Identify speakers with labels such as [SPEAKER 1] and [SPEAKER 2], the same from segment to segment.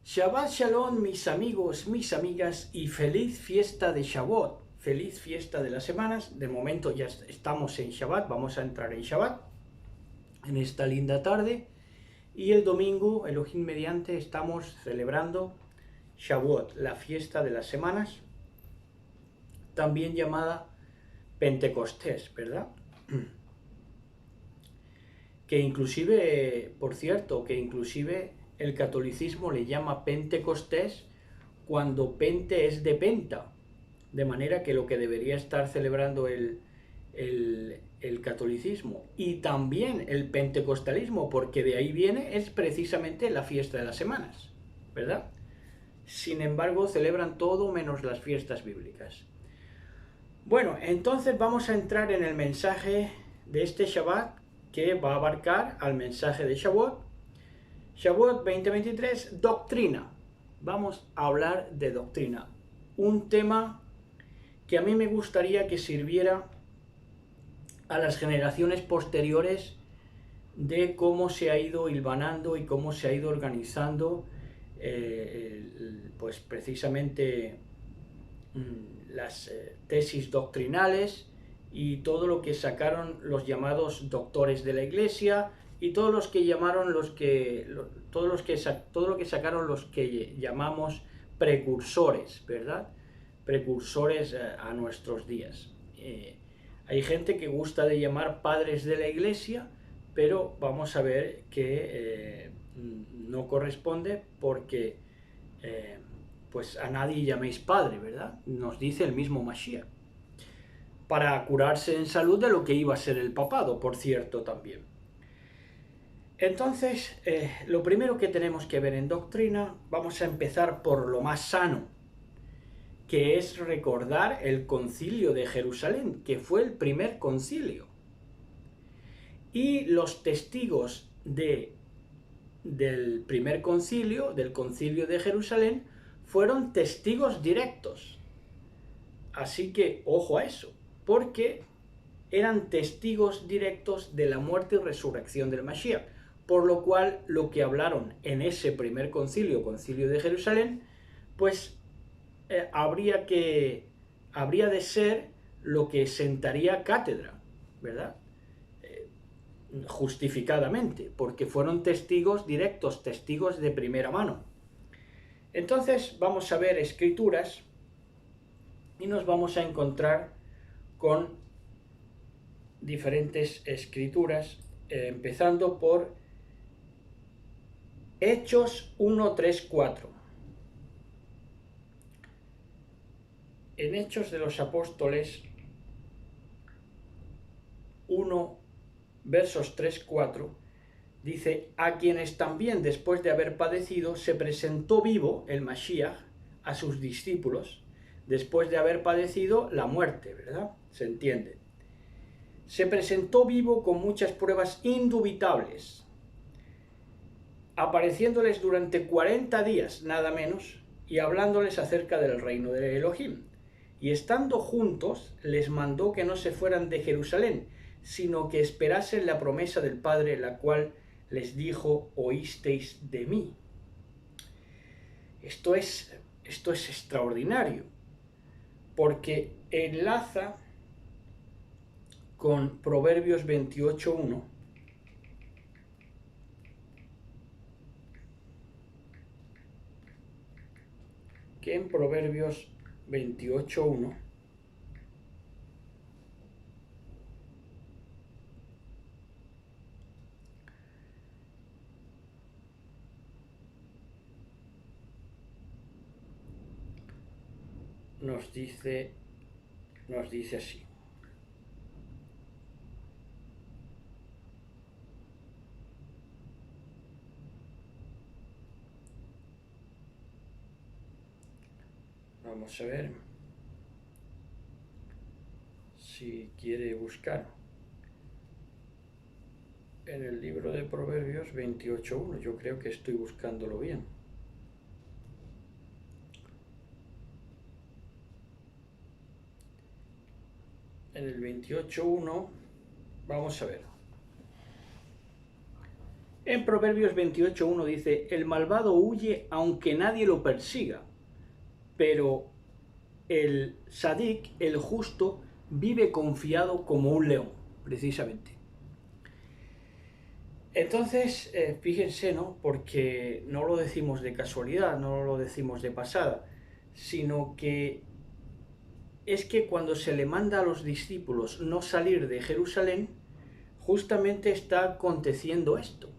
[SPEAKER 1] Shabbat Shalom, mis amigos, mis amigas, y feliz fiesta de Shavuot, feliz fiesta de las semanas. De momento ya estamos en Shabbat, vamos a entrar en Shabbat en esta linda tarde, y el domingo, Elohim mediante, estamos celebrando Shavuot, la fiesta de las semanas, también llamada Pentecostés, ¿verdad? Que inclusive, por cierto, que inclusive el catolicismo le llama Pentecostés cuando Pente es de Penta, de manera que lo que debería estar celebrando el catolicismo y también el pentecostalismo, porque de ahí viene, es precisamente la fiesta de las semanas, ¿verdad? Sin embargo, celebran todo menos las fiestas bíblicas. Bueno, entonces vamos a entrar en el mensaje de este Shabbat, que va a abarcar al mensaje de Shavuot. Shavuot 2023, doctrina. Vamos a hablar de doctrina. Un tema que a mí me gustaría que sirviera a las generaciones posteriores de cómo se ha ido hilvanando y cómo se ha ido organizando pues precisamente las tesis doctrinales y todo lo que sacaron los llamados doctores de la Iglesia y todos los que llamaron todo lo que sacaron los que llamamos precursores, ¿verdad? Precursores a nuestros días. Hay gente que gusta de llamar padres de la Iglesia, pero vamos a ver que no corresponde porque pues a nadie llaméis padre, ¿verdad? Nos dice el mismo Mashiach. Para curarse en salud de lo que iba a ser el papado, por cierto, también. Entonces, lo primero que tenemos que ver en doctrina, vamos a empezar por lo más sano, que es recordar el concilio de Jerusalén, que fue el primer concilio. Y los testigos del primer concilio, del concilio de Jerusalén, fueron testigos directos. Así que, ojo a eso, porque eran testigos directos de la muerte y resurrección del Mashiach, por lo cual lo que hablaron en ese primer concilio, concilio de Jerusalén, pues habría de ser lo que sentaría cátedra, ¿verdad? Justificadamente, porque fueron testigos directos, testigos de primera mano. Entonces vamos a ver escrituras y nos vamos a encontrar con diferentes escrituras, empezando por Hechos 1, 3, 4. En Hechos de los Apóstoles 1, versos 3, 4, dice: a quienes también después de haber padecido se presentó vivo el Mashiach a sus discípulos, después de haber padecido la muerte, ¿verdad? Se entiende. Se presentó vivo con muchas pruebas indubitables, apareciéndoles durante 40 días, nada menos, y hablándoles acerca del reino de Elohim. Y estando juntos, les mandó que no se fueran de Jerusalén, sino que esperasen la promesa del Padre, la cual les dijo: oísteis de mí. Esto es extraordinario, porque enlaza con Proverbios 28.1, que en Proverbios 28.1 nos dice así: vamos a ver si quiere buscar en el libro de Proverbios 28.1. Yo creo que estoy buscándolo bien. En el 28.1 vamos a ver. En Proverbios 28:1 dice, el malvado huye aunque nadie lo persiga, pero el sadik, el justo, vive confiado como un león, precisamente. Entonces, fíjense, ¿no? Porque no lo decimos de casualidad, no lo decimos de pasada, sino que es que cuando se le manda a los discípulos no salir de Jerusalén, justamente está aconteciendo esto,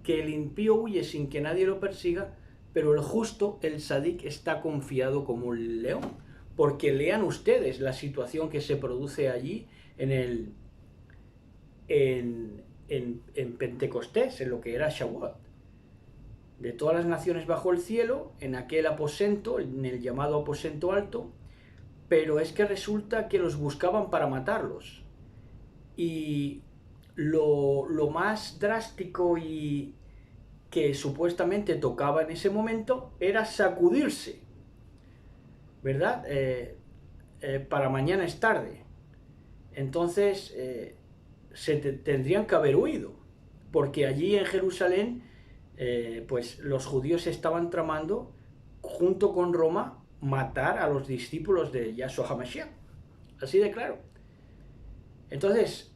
[SPEAKER 1] que el impío huye sin que nadie lo persiga, pero el justo, el sadik, está confiado como un león. Porque lean ustedes la situación que se produce allí en Pentecostés, en lo que era Shavuot. De todas las naciones bajo el cielo, en aquel aposento, en el llamado aposento alto, pero es que resulta que los buscaban para matarlos. Y lo más drástico y que supuestamente tocaba en ese momento era sacudirse, ¿verdad? Para mañana es tarde. Entonces tendrían que haber huido, porque allí en Jerusalén pues los judíos estaban tramando, junto con Roma, matar a los discípulos de Yahshua HaMashiach. Así de claro. Entonces,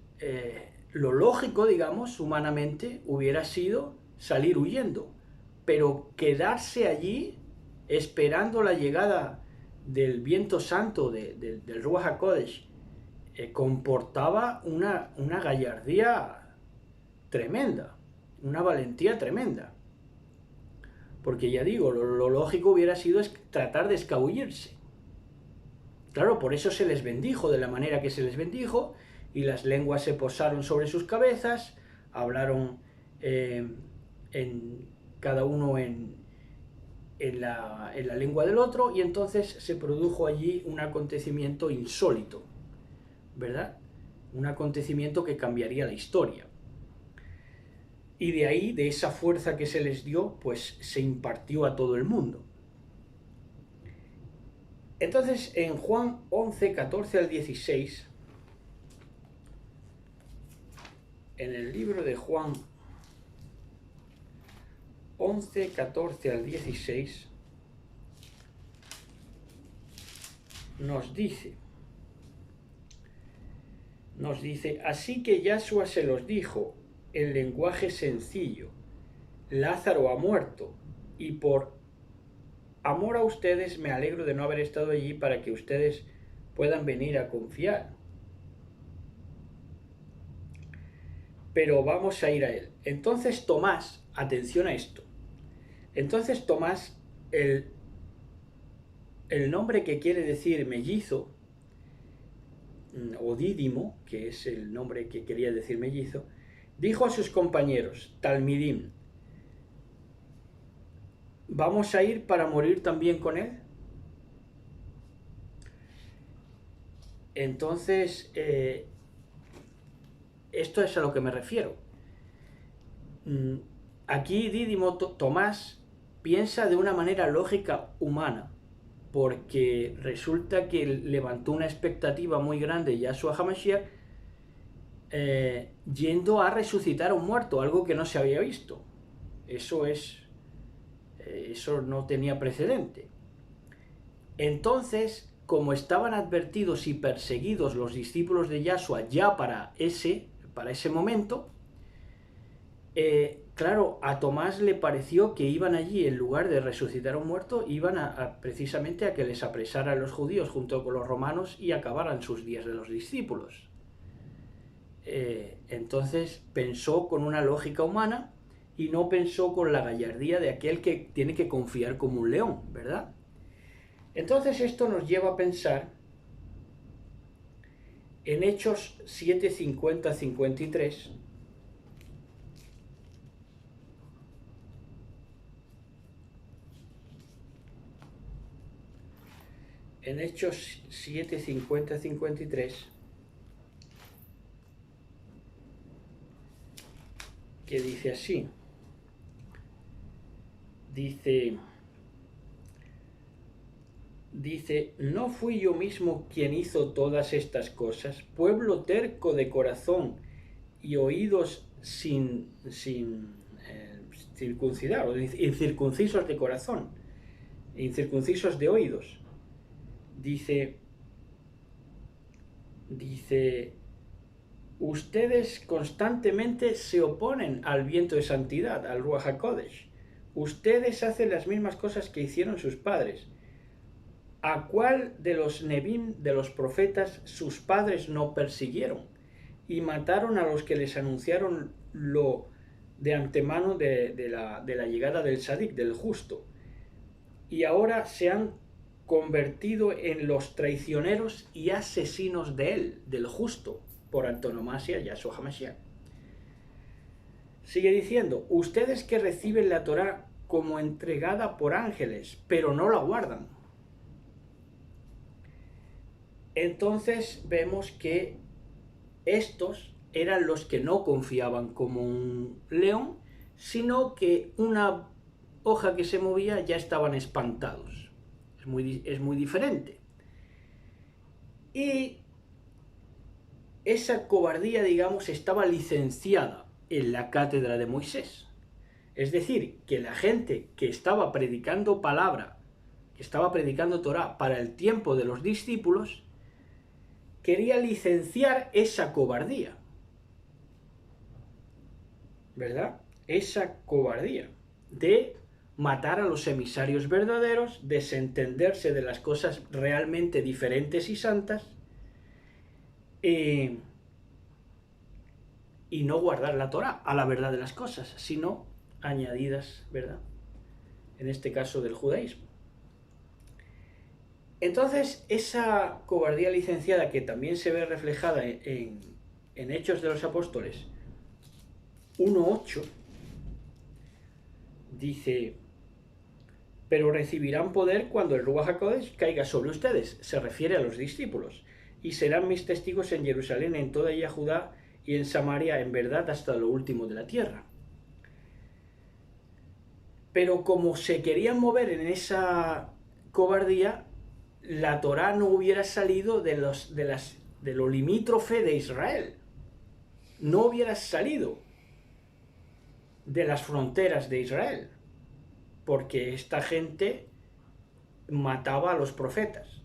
[SPEAKER 1] lo lógico, digamos, humanamente, hubiera sido salir huyendo, pero quedarse allí esperando la llegada del viento santo, del Ruach HaKodesh, comportaba una gallardía tremenda, una valentía tremenda. Porque ya digo, lo lógico hubiera sido tratar de escabullirse. Claro, por eso se les bendijo de la manera que se les bendijo, y las lenguas se posaron sobre sus cabezas, hablaron cada uno en la lengua del otro, y entonces se produjo allí un acontecimiento insólito, ¿verdad? Un acontecimiento que cambiaría la historia. Y de ahí, de esa fuerza que se les dio, pues se impartió a todo el mundo. Entonces, en Juan 11, 14 al 16, en el libro de Juan 11, 14 al 16, nos dice, así que Yahshua se los dijo en lenguaje sencillo, Lázaro ha muerto, y por amor a ustedes me alegro de no haber estado allí para que ustedes puedan venir a confiar. Pero vamos a ir a él. Entonces Tomás, atención a esto, entonces Tomás, el nombre que quiere decir mellizo, o dídimo, que es el nombre que quería decir mellizo, dijo a sus compañeros, Talmidim, ¿vamos a ir para morir también con él? Entonces, esto es a lo que me refiero. Aquí Dídimo Tomás piensa de una manera lógica humana, porque resulta que levantó una expectativa muy grande Yahshua HaMashiach, yendo a resucitar a un muerto, algo que no se había visto. Eso no tenía precedente. Entonces, como estaban advertidos y perseguidos los discípulos de Yahshua ya para ese momento, claro, a Tomás le pareció que iban allí, en lugar de resucitar a un muerto, iban precisamente a que les apresaran los judíos junto con los romanos y acabaran sus días de los discípulos. Entonces pensó con una lógica humana y no pensó con la gallardía de aquel que tiene que confiar como un león, ¿verdad? Entonces esto nos lleva a pensar en Hechos 7:50-53, en Hechos 7:50-53, que dice así, dice, ¿no fui yo mismo quien hizo todas estas cosas? Pueblo terco de corazón y oídos sin circuncidados, incircuncisos de corazón, incircuncisos de oídos. Dice, ustedes constantemente se oponen al viento de santidad, al Ruach HaKodesh. Ustedes hacen las mismas cosas que hicieron sus padres. ¿A cuál de los Nebim, de los profetas, sus padres no persiguieron? Y mataron a los que les anunciaron lo de antemano de la llegada del Sadik, del justo. Y ahora se han convertido en los traicioneros y asesinos de él, del justo, por antonomasia, Yahshua HaMashiach. Sigue diciendo, ustedes que reciben la Torá como entregada por ángeles, pero no la guardan. Entonces vemos que estos eran los que no confiaban como un león, sino que una hoja que se movía ya estaban espantados. Es muy diferente. Y esa cobardía, digamos, estaba licenciada en la cátedra de Moisés. Es decir, que la gente que estaba predicando palabra, que estaba predicando Torá para el tiempo de los discípulos, quería licenciar esa cobardía. ¿Verdad? Esa cobardía de matar a los emisarios verdaderos, desentenderse de las cosas realmente diferentes y santas, y no guardar la Torá a la verdad de las cosas, sino añadidas, ¿verdad? En este caso del judaísmo. Entonces, esa cobardía licenciada, que también se ve reflejada en Hechos de los Apóstoles 1:8, dice, pero recibirán poder cuando el Ruach HaKodesh caiga sobre ustedes, se refiere a los discípulos, y serán mis testigos en Jerusalén, en toda ella Judá y en Samaria, en verdad hasta lo último de la tierra. Pero como se querían mover en esa cobardía, la Torá no hubiera salido de lo limítrofe de Israel. No hubiera salido de las fronteras de Israel, porque esta gente mataba a los profetas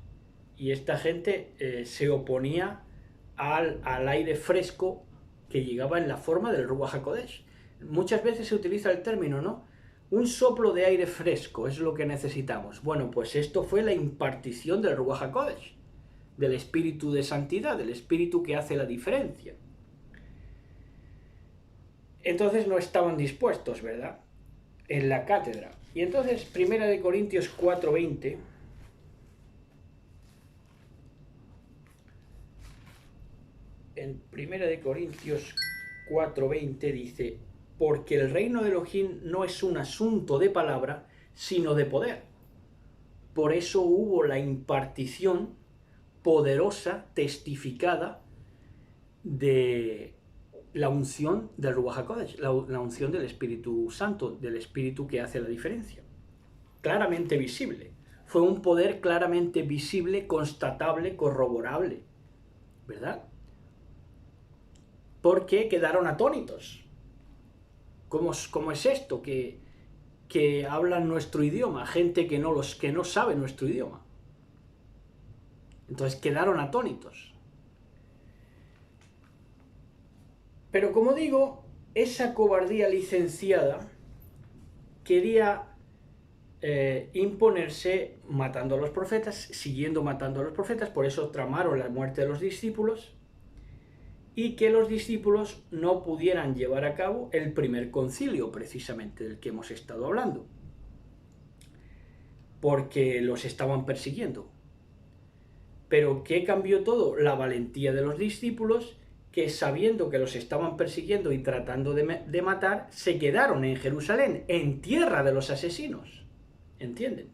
[SPEAKER 1] y esta gente se oponía al aire fresco que llegaba en la forma del Ruach HaKodesh. Muchas veces se utiliza el término, ¿no? Un soplo de aire fresco es lo que necesitamos. Bueno, pues esto fue la impartición del Ruach HaKodesh, del espíritu de santidad, del espíritu que hace la diferencia. Entonces no estaban dispuestos, ¿verdad?, en la cátedra. Y entonces, 1 Corintios 4:20, en 1 Corintios 4:20 dice, porque el reino de Elohim no es un asunto de palabra, sino de poder. Por eso hubo la impartición poderosa, testificada, de la unción del Ruach HaKodesh, la unción del Espíritu Santo, del Espíritu que hace la diferencia. Claramente visible. Fue un poder claramente visible, constatable, corroborable. ¿Verdad? Porque quedaron atónitos. ¿Cómo es esto? Que hablan nuestro idioma, gente que no sabe nuestro idioma. Entonces quedaron atónitos. Pero como digo, esa cobardía licenciada quería imponerse matando a los profetas, siguiendo matando a los profetas, por eso tramaron la muerte de los discípulos, y que los discípulos no pudieran llevar a cabo el primer concilio, precisamente, del que hemos estado hablando, porque los estaban persiguiendo. Pero ¿qué cambió todo? La valentía de los discípulos, que sabiendo que los estaban persiguiendo y tratando de matar, se quedaron en Jerusalén, en tierra de los asesinos. ¿Entienden?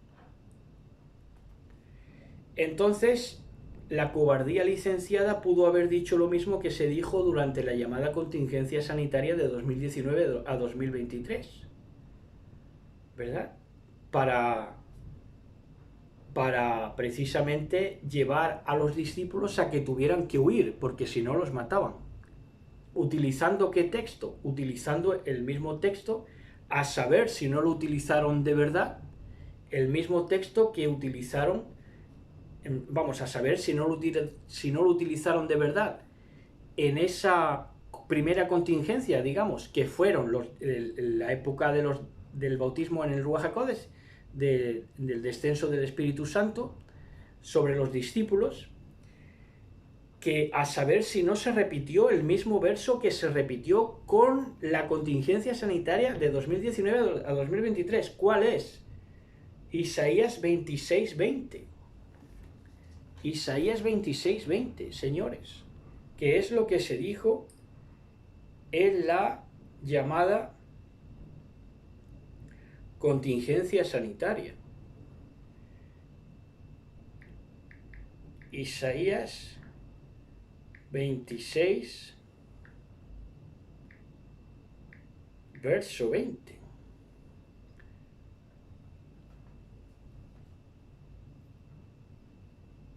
[SPEAKER 1] Entonces, la cobardía licenciada pudo haber dicho lo mismo que se dijo durante la llamada contingencia sanitaria de 2019 a 2023. ¿Verdad? Para precisamente llevar a los discípulos a que tuvieran que huir, porque si no los mataban. ¿Utilizando qué texto? Utilizando el mismo texto a saber si no lo utilizaron de verdad, el mismo texto que utilizaron, vamos a saber si no lo utilizaron de verdad en esa primera contingencia, digamos, que fueron la época del bautismo en el Ruach HaKodesh, del descenso del Espíritu Santo sobre los discípulos, que a saber si no se repitió el mismo verso que se repitió con la contingencia sanitaria de 2019 a 2023. ¿Cuál es? Isaías 26:20. Isaías 26:20, señores, que es lo que se dijo en la llamada contingencia sanitaria. Isaías 26, verso 20.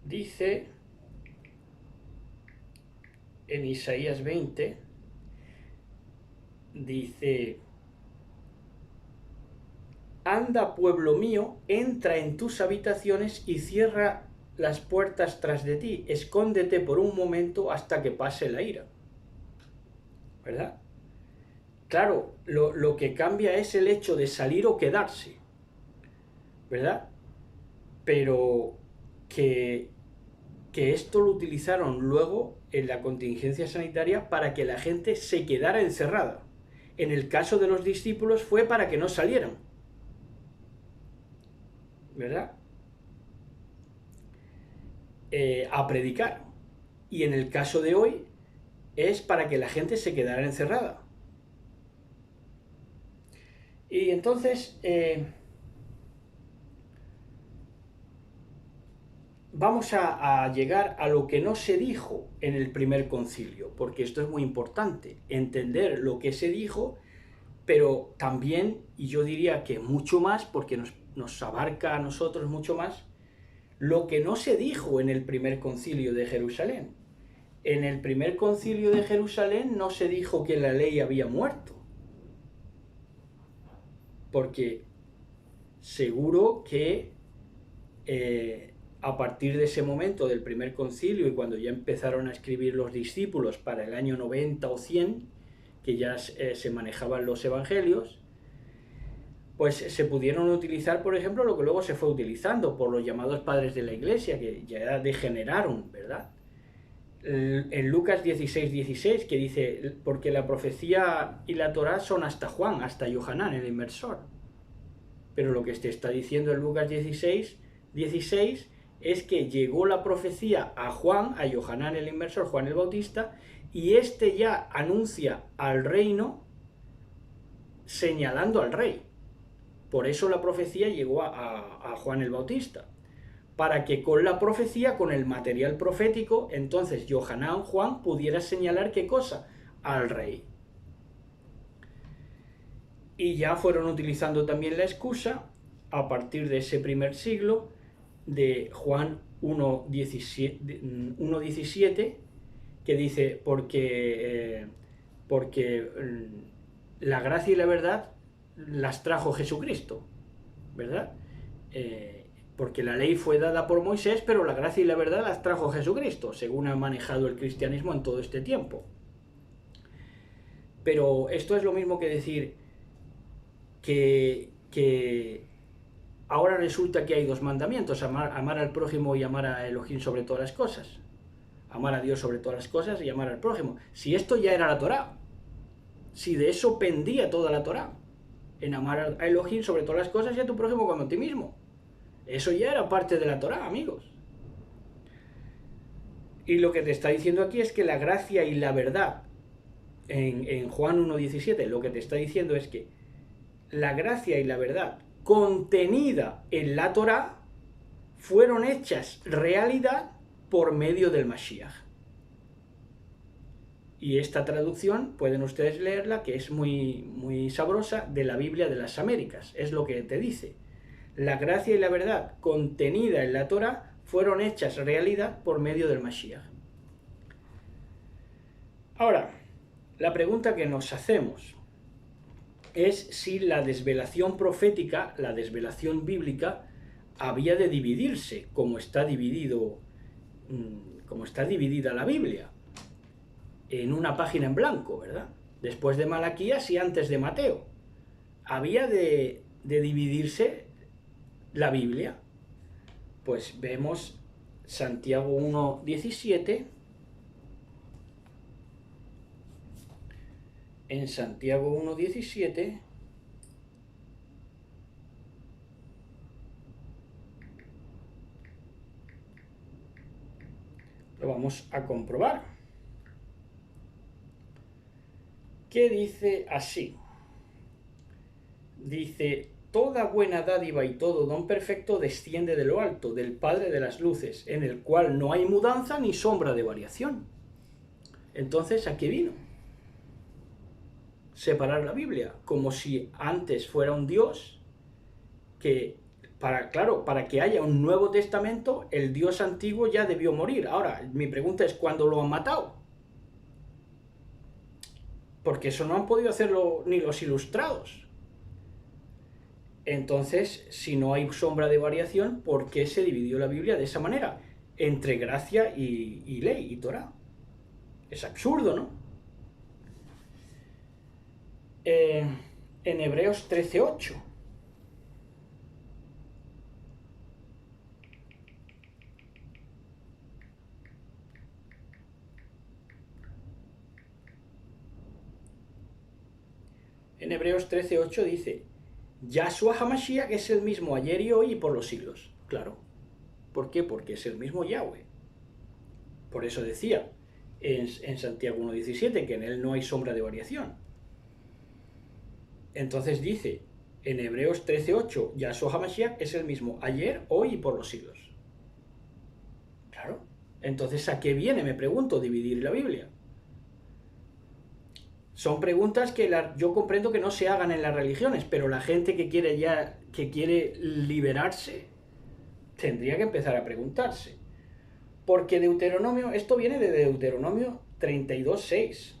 [SPEAKER 1] Dice en Isaías 20, dice: anda, pueblo mío, entra en tus habitaciones y cierra las puertas tras de ti, escóndete por un momento hasta que pase la ira. ¿Verdad? Claro, lo que cambia es el hecho de salir o quedarse, ¿verdad? Pero que esto lo utilizaron luego en la contingencia sanitaria para que la gente se quedara encerrada. En el caso de los discípulos fue para que no salieran, ¿verdad? A predicar. Y en el caso de hoy es para que la gente se quedara encerrada. Y entonces vamos a llegar a lo que no se dijo en el primer concilio, porque esto es muy importante, entender lo que se dijo, pero también, y yo diría que mucho más, porque nos abarca a nosotros mucho más, lo que no se dijo en el primer concilio de Jerusalén. En el primer concilio de Jerusalén no se dijo que la ley había muerto, porque seguro que a partir de ese momento del primer concilio y cuando ya empezaron a escribir los discípulos para el año 90 o 100, que ya se manejaban los evangelios, pues se pudieron utilizar, por ejemplo, lo que luego se fue utilizando por los llamados padres de la Iglesia, que ya degeneraron, ¿verdad? En Lucas 16:16, que dice: porque la profecía y la Torá son hasta Juan, hasta Yohanan, el inmersor. Pero lo que te está diciendo en Lucas 16:16 es que llegó la profecía a Juan, a Yohanan el inmersor, Juan el Bautista, y este ya anuncia al reino señalando al rey. Por eso la profecía llegó a Juan el Bautista, para que con la profecía, con el material profético, entonces Yohanan, Juan, pudiera señalar ¿qué cosa? Al rey. Y ya fueron utilizando también la excusa, a partir de ese primer siglo, de Juan 1:17, que dice: porque la gracia y la verdad las trajo Jesucristo, ¿verdad? Porque la ley fue dada por Moisés, pero la gracia y la verdad las trajo Jesucristo, según ha manejado el cristianismo en todo este tiempo. Pero esto es lo mismo que decir que ahora resulta que hay dos mandamientos: amar al prójimo y amar a Elohim sobre todas las cosas. Amar a Dios sobre todas las cosas y amar al prójimo. Si esto ya era la Torá, si de eso pendía toda la Torá, en amar a Elohim sobre todas las cosas y a tu prójimo como a ti mismo. Eso ya era parte de la Torá, amigos. Y lo que te está diciendo aquí es que la gracia y la verdad, en Juan 1:17, lo que te está diciendo es que la gracia y la verdad contenida en la Torá fueron hechas realidad por medio del Mashiach. Y esta traducción pueden ustedes leerla, que es muy, muy sabrosa, de la Biblia de las Américas. Es lo que te dice: la gracia y la verdad contenida en la Torá fueron hechas realidad por medio del Mashiach. Ahora, la pregunta que nos hacemos: es si la desvelación profética, la desvelación bíblica, había de dividirse, como está dividida la Biblia, en una página en blanco, ¿verdad? Después de Malaquías y antes de Mateo. Había de dividirse la Biblia. Pues vemos Santiago 1:17. En Santiago 1:17 lo vamos a comprobar. ¿Qué dice así? Dice: toda buena dádiva y todo don perfecto desciende de lo alto, del Padre de las luces, en el cual no hay mudanza ni sombra de variación. Entonces, ¿a qué vino? Separar la Biblia, como si antes fuera un Dios que, para que haya un Nuevo Testamento, el Dios antiguo ya debió morir. Ahora, mi pregunta es, ¿cuándo lo han matado? Porque eso no han podido hacerlo ni los ilustrados. Entonces, si no hay sombra de variación, ¿por qué se dividió la Biblia de esa manera? Entre gracia y ley y Torah. Es absurdo, ¿no? En Hebreos 13:8. En Hebreos 13:8 dice: Yahshua HaMashiach es el mismo ayer y hoy y por los siglos. Claro. ¿Por qué? Porque es el mismo Yahweh. Por eso decía en Santiago 1:17 que en él no hay sombra de variación. Entonces dice en Hebreos 13:8, Yahshua HaMashiach es el mismo ayer, hoy y por los siglos. Claro. Entonces, ¿a qué viene, me pregunto, dividir la Biblia? Son preguntas que yo comprendo que no se hagan en las religiones, pero la gente que quiere liberarse, tendría que empezar a preguntarse. Porque Deuteronomio, esto viene de Deuteronomio 32:6.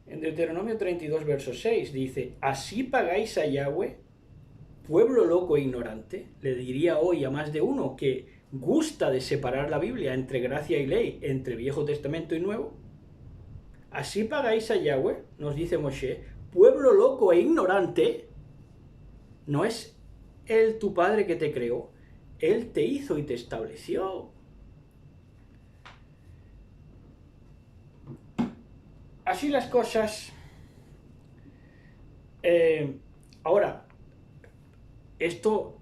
[SPEAKER 1] En Deuteronomio 32, verso 6 dice: así pagáis a Yahweh, pueblo loco e ignorante. Le diría hoy a más de uno que gusta de separar la Biblia entre gracia y ley, entre Viejo Testamento y Nuevo. Así pagáis a Yahweh, nos dice Moshe, pueblo loco e ignorante. No es Él tu Padre que te creó, Él te hizo y te estableció. Así las cosas. Ahora, esto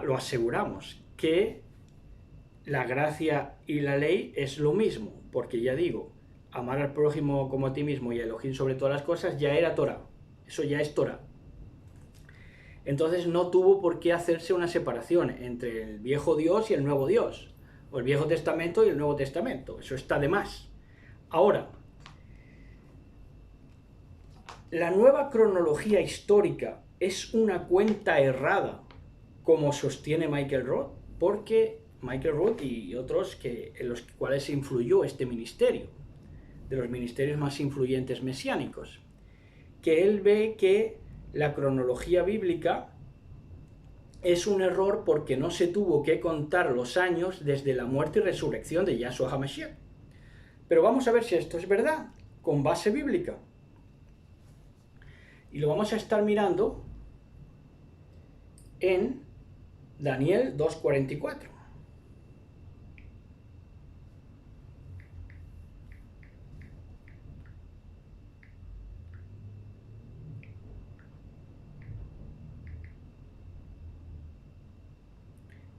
[SPEAKER 1] lo aseguramos, que la gracia y la ley es lo mismo, porque ya digo, amar al prójimo como a ti mismo y a Elohim sobre todas las cosas ya era Torah, eso ya es Torah. Entonces no tuvo por qué hacerse una separación entre el viejo Dios y el nuevo Dios, o el Viejo Testamento y el Nuevo Testamento, eso está de más. Ahora, la nueva cronología histórica es una cuenta errada, como sostiene Michael Roth, porque Michael Roth y otros en los cuales influyó este ministerio, de los ministerios más influyentes mesiánicos, que él ve que la cronología bíblica es un error porque no se tuvo que contar los años desde la muerte y resurrección de Yahshua HaMashiach. Pero vamos a ver si esto es verdad, con base bíblica. Y lo vamos a estar mirando en Daniel 2:44.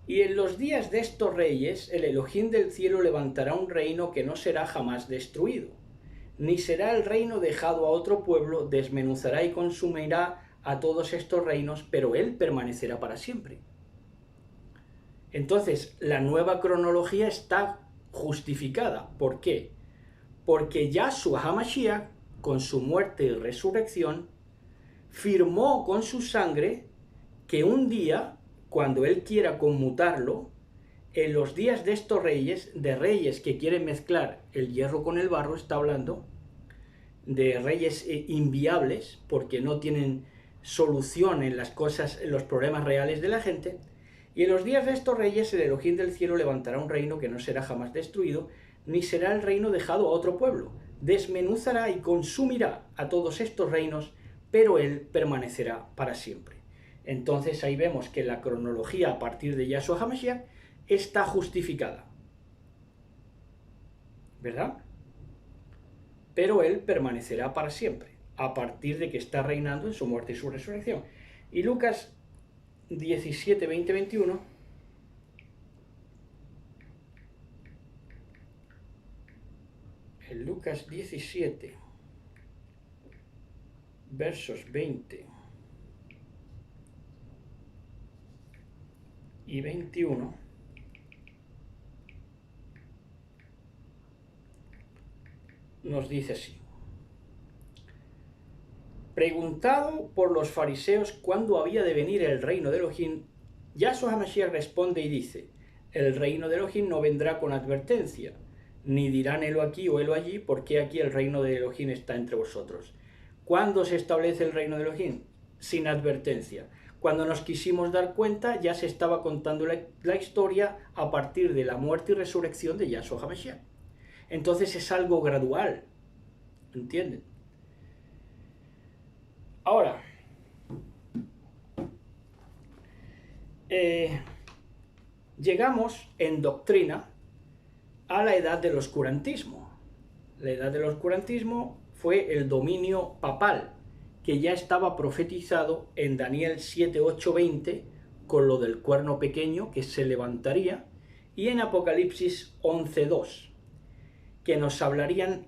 [SPEAKER 1] Y en los días de estos reyes, el Elohim del cielo levantará un reino que no será jamás destruido, ni será el reino dejado a otro pueblo, desmenuzará y consumirá a todos estos reinos, pero él permanecerá para siempre. Entonces, la nueva cronología está justificada. ¿Por qué? Porque Yahshua HaMashiach, con su muerte y resurrección, firmó con su sangre que un día, cuando él quiera conmutarlo, en los días de estos reyes, de reyes que quieren mezclar el hierro con el barro, está hablando de reyes inviables, porque no tienen solución en las cosas, en los problemas reales de la gente, y en los días de estos reyes el Elohim del cielo levantará un reino que no será jamás destruido, ni será el reino dejado a otro pueblo. Desmenuzará y consumirá a todos estos reinos, pero él permanecerá para siempre. Entonces ahí vemos que la cronología a partir de Yahshua HaMashiach está justificada, ¿verdad? Pero él permanecerá para siempre, a partir de que está reinando en su muerte y su resurrección. Y Lucas 17, 20, 21... en Lucas 17, versos 20 y 21, nos dice así: preguntado por los fariseos cuándo había de venir el reino de Elohim, Yahshua HaMashiach responde y dice: el reino de Elohim no vendrá con advertencia, ni dirán helo aquí o helo allí, porque aquí el reino de Elohim está entre vosotros. ¿Cuándo se establece el reino de Elohim? Sin advertencia. Cuando nos quisimos dar cuenta, ya se estaba contando la historia a partir de la muerte y resurrección de Yahshua HaMashiach. Entonces es algo gradual, ¿entienden? Ahora, llegamos en doctrina a la edad del oscurantismo. La edad del oscurantismo fue el dominio papal, que ya estaba profetizado en Daniel 7, 8, 20, con lo del cuerno pequeño que se levantaría, y en Apocalipsis 11, 2, que nos hablarían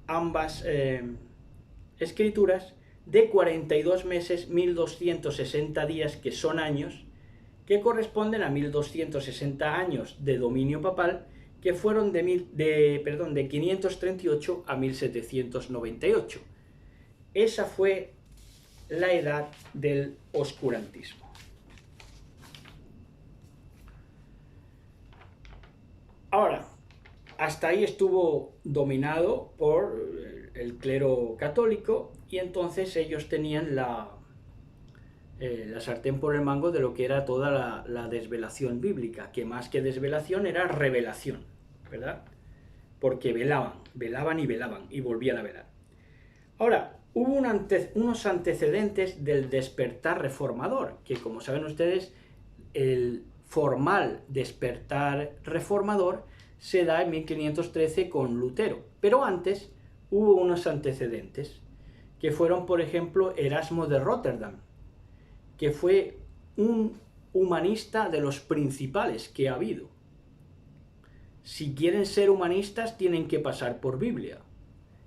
[SPEAKER 1] ambas escrituras de 42 meses, 1260 días, que son años, que corresponden a 1260 años de dominio papal, que fueron de 538 a 1798. Esa fue la edad del oscurantismo. Ahora, hasta ahí estuvo dominado por el clero católico, y entonces ellos tenían la sartén por el mango de lo que era toda la desvelación bíblica, que más que desvelación era revelación, ¿verdad? Porque velaban y volvían a velar. Ahora, hubo unos antecedentes del despertar reformador, que como saben ustedes, el formal despertar reformador se da en 1513 con Lutero, pero antes hubo unos antecedentes, que fueron, por ejemplo, Erasmo de Rotterdam, que fue un humanista de los principales que ha habido. Si quieren ser humanistas, tienen que pasar por Biblia,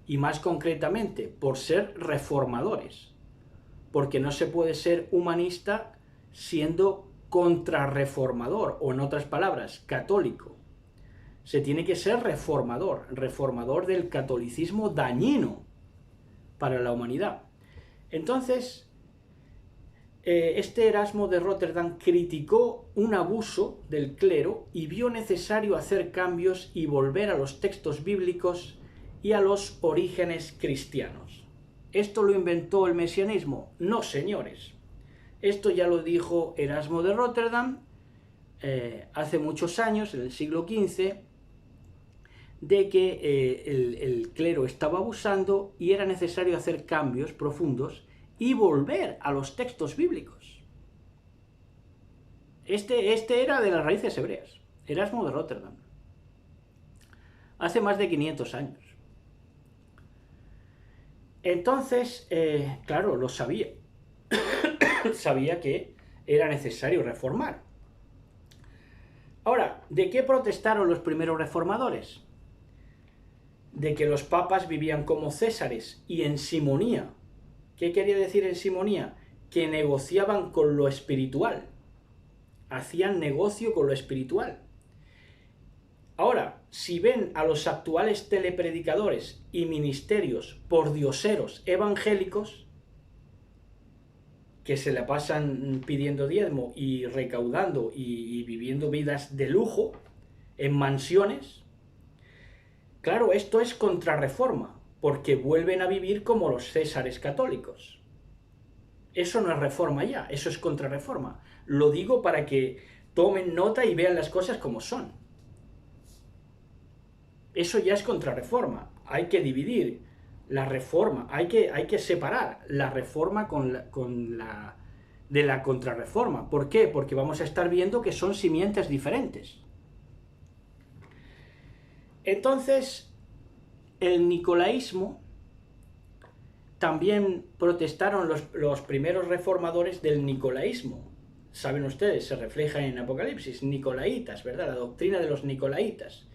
[SPEAKER 1] y más concretamente, por ser reformadores, porque no se puede ser humanista siendo contrarreformador, o en otras palabras, católico. Se tiene que ser reformador del catolicismo dañino para la humanidad. Entonces, este Erasmo de Rotterdam criticó un abuso del clero y vio necesario hacer cambios y volver a los textos bíblicos y a los orígenes cristianos. ¿Esto lo inventó el mesianismo? No, señores. Esto ya lo dijo Erasmo de Rotterdam hace muchos años, en el siglo XV, de que el clero estaba abusando y era necesario hacer cambios profundos y volver a los textos bíblicos. Este era de las raíces hebreas, Erasmo de Rotterdam, hace más de 500 años. Entonces, claro, lo sabía. Sabía que era necesario reformar. Ahora, ¿de qué protestaron los primeros reformadores? De que los papas vivían como césares y en simonía. ¿Qué quería decir en simonía? Que negociaban con lo espiritual. Hacían negocio con lo espiritual. Ahora, si ven a los actuales telepredicadores y ministerios pordioseros evangélicos, que se la pasan pidiendo diezmo y recaudando y viviendo vidas de lujo en mansiones. Claro, esto es contrarreforma, porque vuelven a vivir como los césares católicos. Eso no es reforma ya, eso es contrarreforma. Lo digo para que tomen nota y vean las cosas como son. Eso ya es contrarreforma. Hay que dividir la reforma, hay que separar la reforma de la contrarreforma. ¿Por qué? Porque vamos a estar viendo que son simientes diferentes. Entonces, el nicolaísmo también protestaron los primeros reformadores del nicolaísmo. Saben ustedes, se refleja en Apocalipsis, nicolaitas, ¿verdad? La doctrina de los nicolaitas.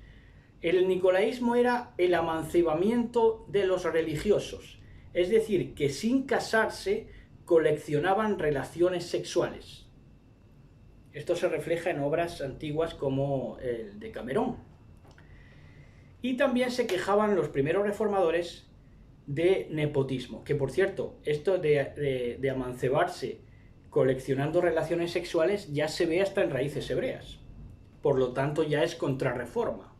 [SPEAKER 1] El nicolaísmo era el amancebamiento de los religiosos, es decir, que sin casarse coleccionaban relaciones sexuales. Esto se refleja en obras antiguas como el Decamerón. Y también se quejaban los primeros reformadores de nepotismo, que por cierto, esto de amancebarse coleccionando relaciones sexuales ya se ve hasta en raíces hebreas. Por lo tanto, ya es contrarreforma.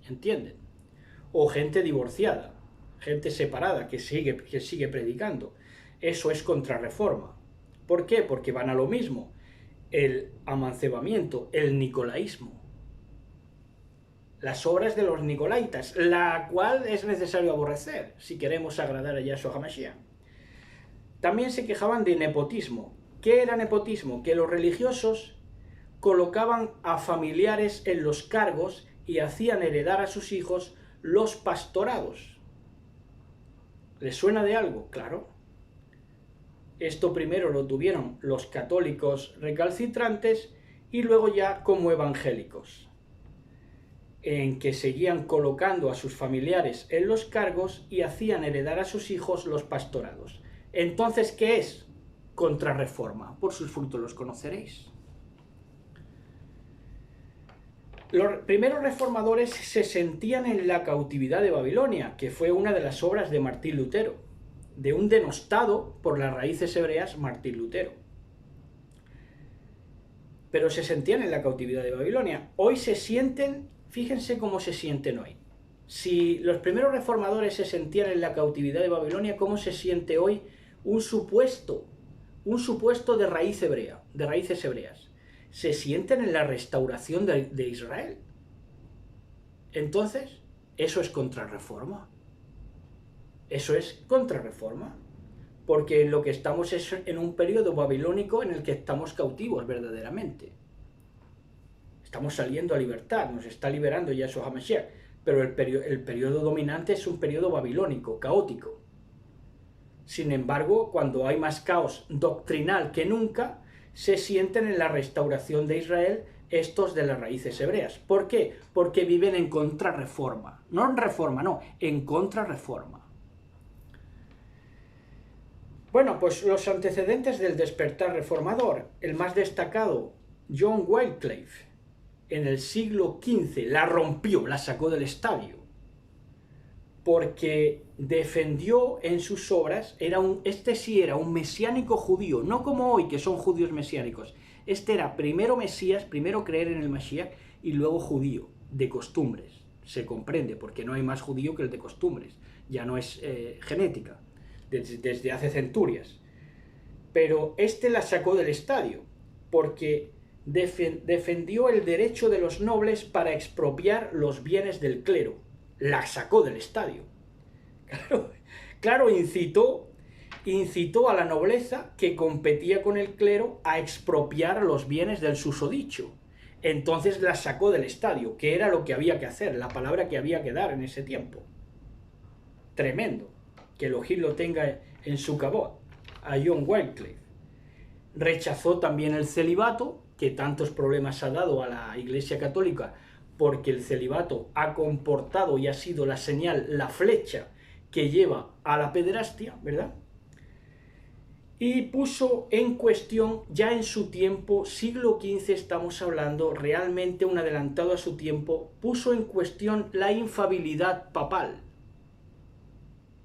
[SPEAKER 1] ¿Entienden? O gente divorciada, gente separada que sigue predicando. Eso es contrarreforma. ¿Por qué? Porque van a lo mismo. El amancebamiento, el nicolaísmo. Las obras de los nicolaitas, la cual es necesario aborrecer si queremos agradar a Yahshua HaMashiach. También se quejaban de nepotismo. ¿Qué era nepotismo? Que los religiosos colocaban a familiares en los cargos y hacían heredar a sus hijos los pastorados. ¿Les suena de algo? Claro. Esto primero lo tuvieron los católicos recalcitrantes y luego ya como evangélicos, en que seguían colocando a sus familiares en los cargos y hacían heredar a sus hijos los pastorados. Entonces, ¿qué es? Contrarreforma. Por sus frutos los conoceréis. Los primeros reformadores se sentían en la cautividad de Babilonia, que fue una de las obras de Martín Lutero, de un denostado por las raíces hebreas Martín Lutero. Pero se sentían en la cautividad de Babilonia. Hoy se sienten, fíjense cómo se sienten hoy. Si los primeros reformadores se sentían en la cautividad de Babilonia, ¿cómo se siente hoy un supuesto de raíz hebrea, de raíces hebreas? Se sienten en la restauración de Israel. Entonces, eso es contrarreforma. Eso es contrarreforma. Porque en lo que estamos es en un periodo babilónico en el que estamos cautivos verdaderamente. Estamos saliendo a libertad, nos está liberando Yahshua HaMashiach. Pero el periodo dominante es un periodo babilónico, caótico. Sin embargo, cuando hay más caos doctrinal que nunca, se sienten en la restauración de Israel estos de las raíces hebreas. ¿Por qué? Porque viven en contrarreforma. No en reforma, no, en contrarreforma. Bueno, pues los antecedentes del despertar reformador. El más destacado, John Wycliffe, en el siglo XV, la rompió, la sacó del estadio. Porque defendió en sus obras, este sí era un mesiánico judío, no como hoy que son judíos mesiánicos. Este era primero Mesías, primero creer en el Mashiach y luego judío, de costumbres. Se comprende, porque no hay más judío que el de costumbres, ya no es genética, desde hace centurias. Pero este la sacó del estadio, porque defendió el derecho de los nobles para expropiar los bienes del clero. La sacó del estadio. Claro, incitó a la nobleza que competía con el clero a expropiar los bienes del susodicho. Entonces la sacó del estadio, que era lo que había que hacer, la palabra que había que dar en ese tiempo. Tremendo. Que Elohim lo tenga en su cabot, a John Wycliffe. Rechazó también el celibato, que tantos problemas ha dado a la Iglesia Católica, porque el celibato ha comportado y ha sido la señal, la flecha que lleva a la pederastia, ¿verdad? Y puso en cuestión, ya en su tiempo, siglo XV estamos hablando, realmente un adelantado a su tiempo, puso en cuestión la infalibilidad papal.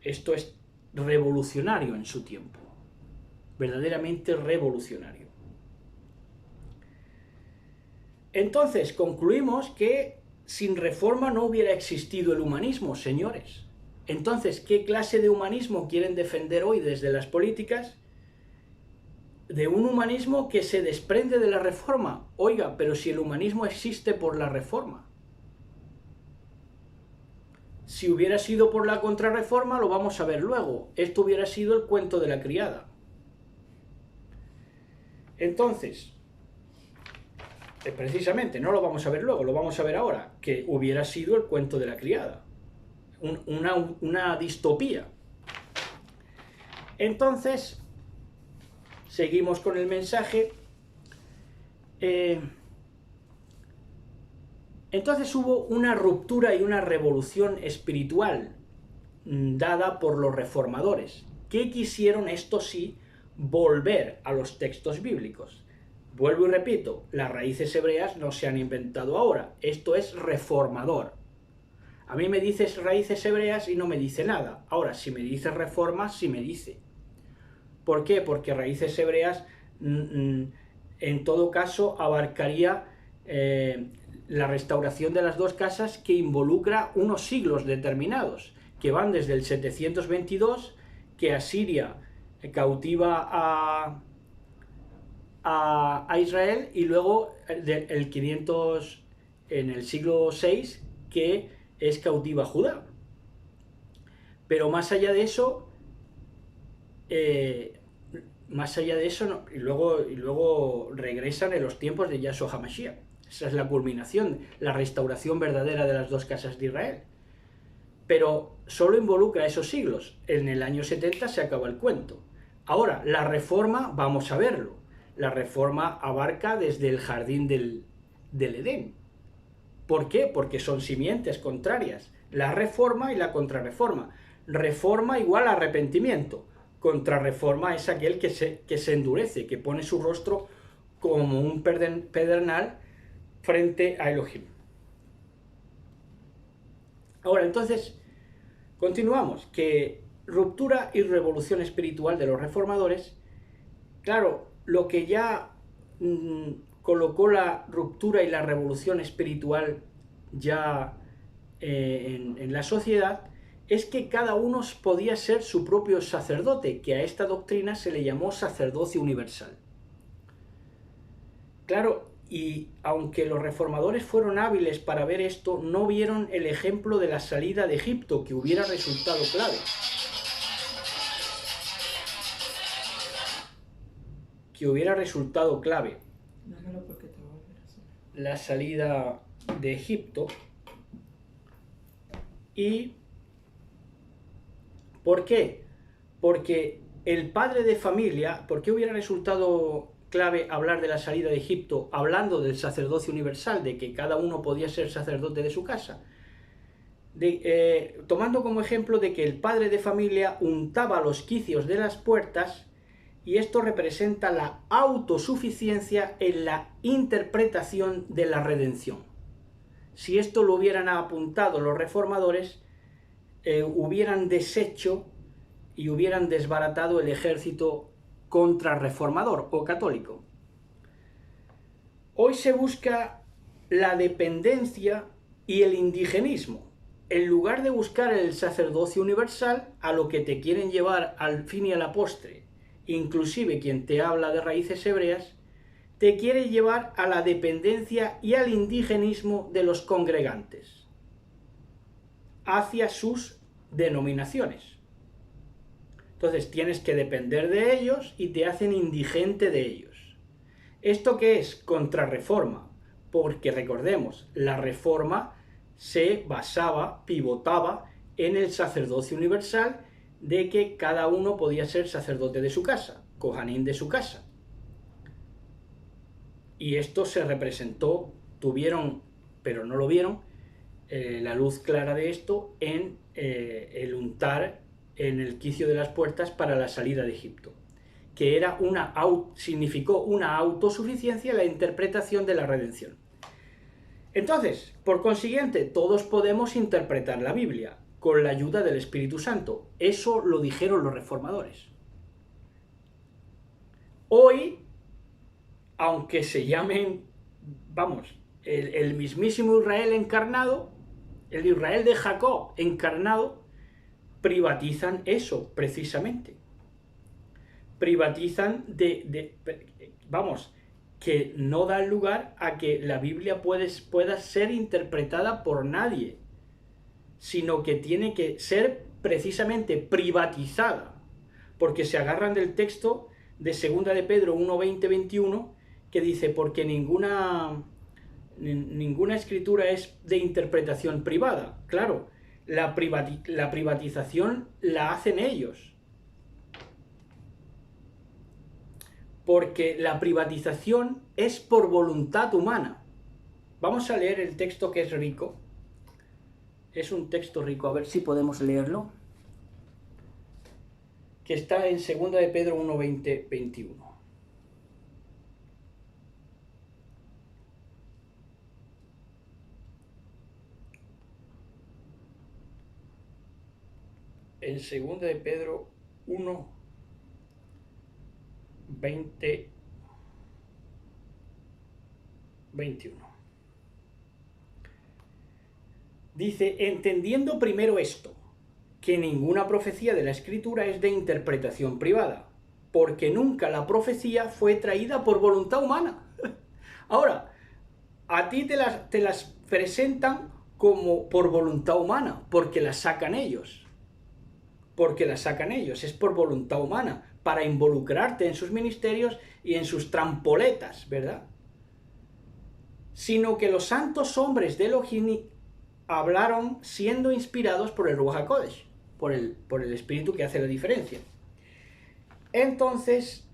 [SPEAKER 1] Esto es revolucionario en su tiempo. verdaderamente revolucionario. Entonces, concluimos que sin reforma no hubiera existido el humanismo, señores. Entonces, ¿qué clase de humanismo quieren defender hoy desde las políticas? De un humanismo que se desprende de la reforma. Oiga, pero si el humanismo existe por la reforma. Si hubiera sido por la contrarreforma, lo vamos a ver luego. Esto hubiera sido el cuento de la criada. Entonces, precisamente, no lo vamos a ver luego, lo vamos a ver ahora, que hubiera sido el cuento de la criada. Una distopía. Entonces, seguimos con el mensaje. Entonces hubo una ruptura y una revolución espiritual dada por los reformadores, que quisieron, esto sí, volver a los textos bíblicos. Vuelvo y repito, las raíces hebreas no se han inventado ahora, esto es reformador. A mí me dices raíces hebreas y no me dice nada. Ahora, si me dices reforma, sí me dice. ¿Por qué? Porque raíces hebreas, en todo caso, abarcaría la restauración de las dos casas, que involucra unos siglos determinados, que van desde el 722, que Asiria cautiva a Israel, y luego el 500, en el siglo VI, que es cautiva a Judá. Pero más allá de eso, no, y luego regresan en los tiempos de Yahshua HaMashiach. Esa es la culminación, la restauración verdadera de las dos casas de Israel. Pero solo involucra esos siglos. En el año 70 se acaba el cuento. Ahora, la reforma, vamos a verlo. La reforma abarca desde el jardín del Edén. ¿Por qué? Porque son simientes contrarias. La reforma y la contrarreforma. Reforma igual a arrepentimiento. Contrarreforma es aquel que se endurece, que pone su rostro como un pedernal frente a Elohim. Ahora, entonces, continuamos, que ruptura y revolución espiritual de los reformadores. Claro, lo que ya colocó la ruptura y la revolución espiritual ya en la sociedad es que cada uno podía ser su propio sacerdote, que a esta doctrina se le llamó sacerdocio universal. Claro, y aunque los reformadores fueron hábiles para ver esto, no vieron el ejemplo de la salida de Egipto, que hubiera resultado clave. La salida de Egipto. ¿Y por qué? Porque el padre de familia, ¿por qué hubiera resultado clave hablar de la salida de Egipto, hablando del sacerdocio universal, de que cada uno podía ser sacerdote de su casa? Tomando como ejemplo de que el padre de familia untaba los quicios de las puertas, y esto representa la autosuficiencia en la interpretación de la redención. Si esto lo hubieran apuntado los reformadores, hubieran deshecho y hubieran desbaratado el ejército contrarreformador o católico. Hoy se busca la dependencia y el indigenismo. En lugar de buscar el sacerdocio universal, a lo que te quieren llevar al fin y a la postre, inclusive quien te habla de raíces hebreas, te quiere llevar a la dependencia y al indigenismo de los congregantes, hacia sus denominaciones. Entonces tienes que depender de ellos y te hacen indigente de ellos. ¿Esto qué es? Contrarreforma, porque recordemos, la reforma se basaba, pivotaba en el sacerdocio universal, de que cada uno podía ser sacerdote de su casa, Kohanim de su casa. Y esto se representó, tuvieron, pero no lo vieron, la luz clara de esto en el untar en el quicio de las puertas para la salida de Egipto, que era significó una autosuficiencia en la interpretación de la redención. Entonces, por consiguiente, todos podemos interpretar la Biblia con la ayuda del Espíritu Santo. Eso lo dijeron los reformadores. Hoy, aunque se llamen, vamos, el mismísimo Israel encarnado, el Israel de Jacob encarnado, privatizan eso precisamente. Privatizan vamos, que no dan lugar a que la Biblia pueda ser interpretada por nadie, sino que tiene que ser precisamente privatizada, porque se agarran del texto de 2 de Pedro 1, 20, 21, que dice, porque ninguna escritura es de interpretación privada. Claro, la privatización la hacen ellos, porque la privatización es por voluntad humana. Vamos a leer el texto, que es rico. Es un texto rico, a ver si podemos leerlo, que está en 2 de Pedro 1, 20, 21. En 2 de Pedro 1, 20, 21. Dice, entendiendo primero esto, que ninguna profecía de la Escritura es de interpretación privada, porque nunca la profecía fue traída por voluntad humana. Ahora, a ti te las presentan como por voluntad humana, porque las sacan ellos. Porque las sacan ellos, es por voluntad humana, para involucrarte en sus ministerios y en sus trampoletas, ¿verdad? Sino que los santos hombres de Elohim hablaron siendo inspirados por el Ruach HaKodesh, por el Espíritu que hace la diferencia. Entonces,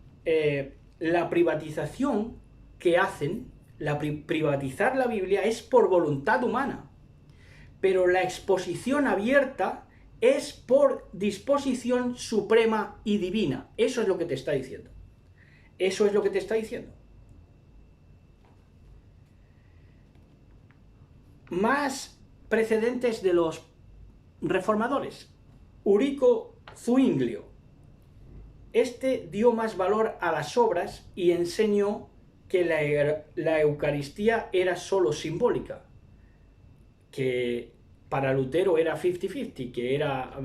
[SPEAKER 1] la privatización que hacen, privatizar la Biblia, es por voluntad humana, pero la exposición abierta es por disposición suprema y divina. Eso es lo que te está diciendo. Eso es lo que te está diciendo. Más precedentes de los reformadores. Eurico Zuinglio. Este dio más valor a las obras y enseñó que la Eucaristía era solo simbólica, que para Lutero era 50-50, que era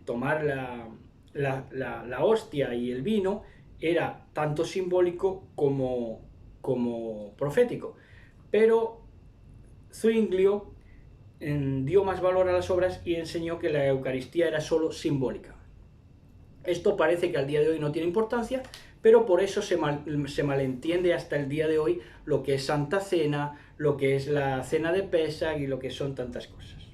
[SPEAKER 1] tomar la hostia y el vino era tanto simbólico como profético. Pero Zwinglio dio más valor a las obras y enseñó que la Eucaristía era solo simbólica. Esto parece que al día de hoy no tiene importancia, pero por eso se malentiende hasta el día de hoy lo que es Santa Cena, lo que es la Cena de Pesach y lo que son tantas cosas.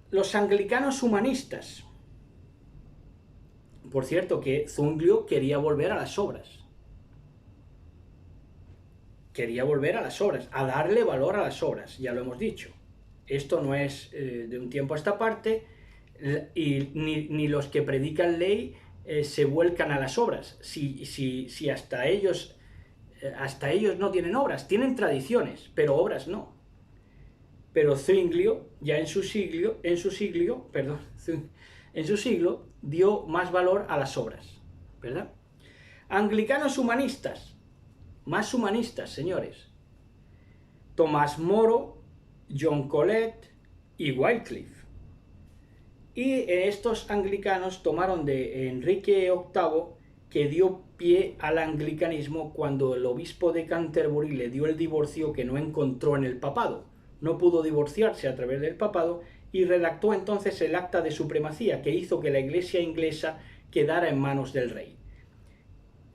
[SPEAKER 1] Los anglicanos humanistas. Por cierto, que Zwinglio quería volver a las obras. Quería volver a las obras, a darle valor a las obras, ya lo hemos dicho. Esto no es de un tiempo a esta parte, y ni los que predican ley se vuelcan a las obras. Si hasta ellos no tienen obras, tienen tradiciones, pero obras no. Pero Zwinglio, ya en su siglo, dio más valor a las obras, ¿verdad? Anglicanos humanistas, más humanistas, señores. Tomás Moro, John Colet y Wycliffe. Y estos anglicanos tomaron de Enrique VIII, que dio pie al anglicanismo cuando el obispo de Canterbury le dio el divorcio que no encontró en el papado. No pudo divorciarse a través del papado y redactó entonces el acta de supremacía que hizo que la iglesia inglesa quedara en manos del rey.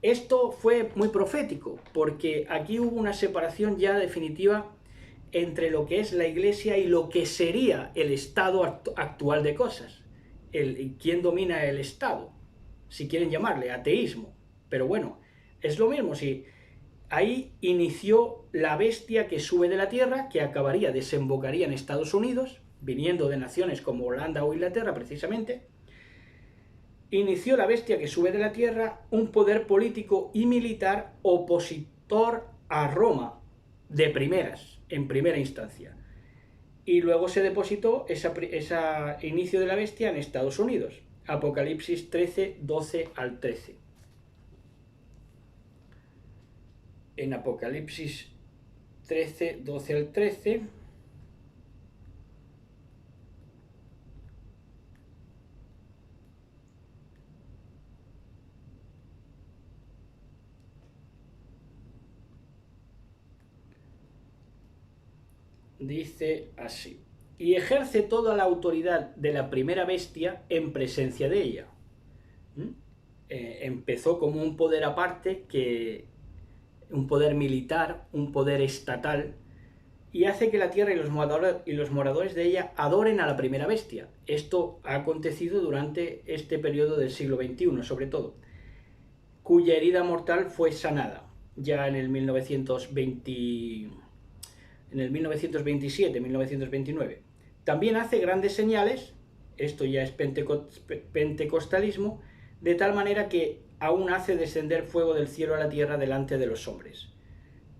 [SPEAKER 1] Esto fue muy profético, porque aquí hubo una separación ya definitiva entre lo que es la iglesia y lo que sería el estado actual de cosas. ¿Quién domina el estado? Si quieren llamarle ateísmo. Pero bueno, es lo mismo. Si ahí inició la bestia que sube de la tierra, que desembocaría en Estados Unidos, viniendo de naciones como Holanda o Inglaterra precisamente. Inició la bestia que sube de la tierra, un poder político y militar opositor a Roma, de primeras, en primera instancia. Y luego se depositó ese inicio de la bestia en Estados Unidos. Apocalipsis 13, 12 al 13. En Apocalipsis 13, 12 al 13... dice así: y ejerce toda la autoridad de la primera bestia en presencia de ella. Empezó como un poder aparte, un poder militar, un poder estatal, y hace que la tierra y los moradores de ella adoren a la primera bestia. Esto ha acontecido durante este periodo del siglo XXI, sobre todo, cuya herida mortal fue sanada ya en el 1927-1929. También hace grandes señales, esto ya es pentecostalismo, de tal manera que aún hace descender fuego del cielo a la tierra delante de los hombres.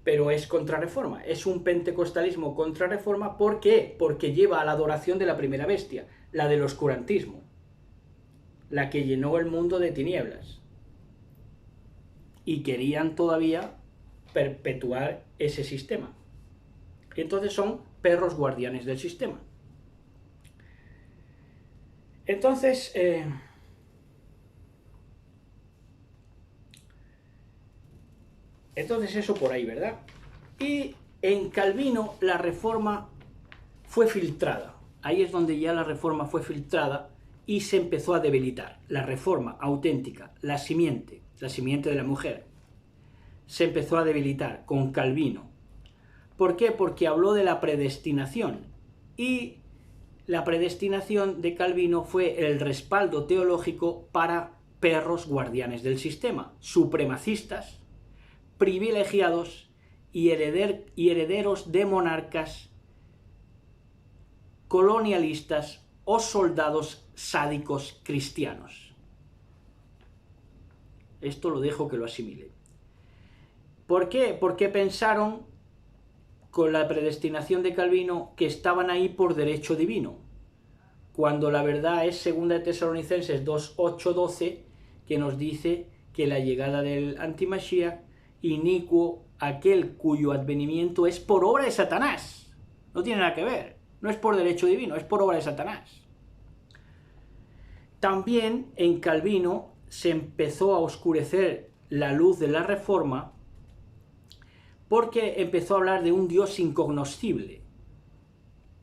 [SPEAKER 1] Pero es contrarreforma, es un pentecostalismo contrarreforma. ¿Por qué? Porque lleva a la adoración de la primera bestia, la del oscurantismo, la que llenó el mundo de tinieblas. Y querían todavía perpetuar ese sistema. Entonces son perros guardianes del sistema. Entonces, eso por ahí, ¿verdad? Y en Calvino la reforma fue filtrada. Ahí es donde ya la reforma fue filtrada y se empezó a debilitar. La reforma auténtica, la simiente de la mujer, se empezó a debilitar con Calvino. ¿Por qué? Porque habló de la predestinación, y la predestinación de Calvino fue el respaldo teológico para perros guardianes del sistema, supremacistas, privilegiados y herederos de monarcas, colonialistas o soldados sádicos cristianos. Esto lo dejo que lo asimile. ¿Por qué? Porque pensaron, con la predestinación de Calvino, que estaban ahí por derecho divino, cuando la verdad es 2 de Tesalonicenses 2, 8, 12, que nos dice que la llegada del antimashiach, inicuo aquel cuyo advenimiento es por obra de Satanás. No tiene nada que ver, no es por derecho divino, es por obra de Satanás. También en Calvino se empezó a oscurecer la luz de la reforma, porque empezó a hablar de un Dios incognoscible,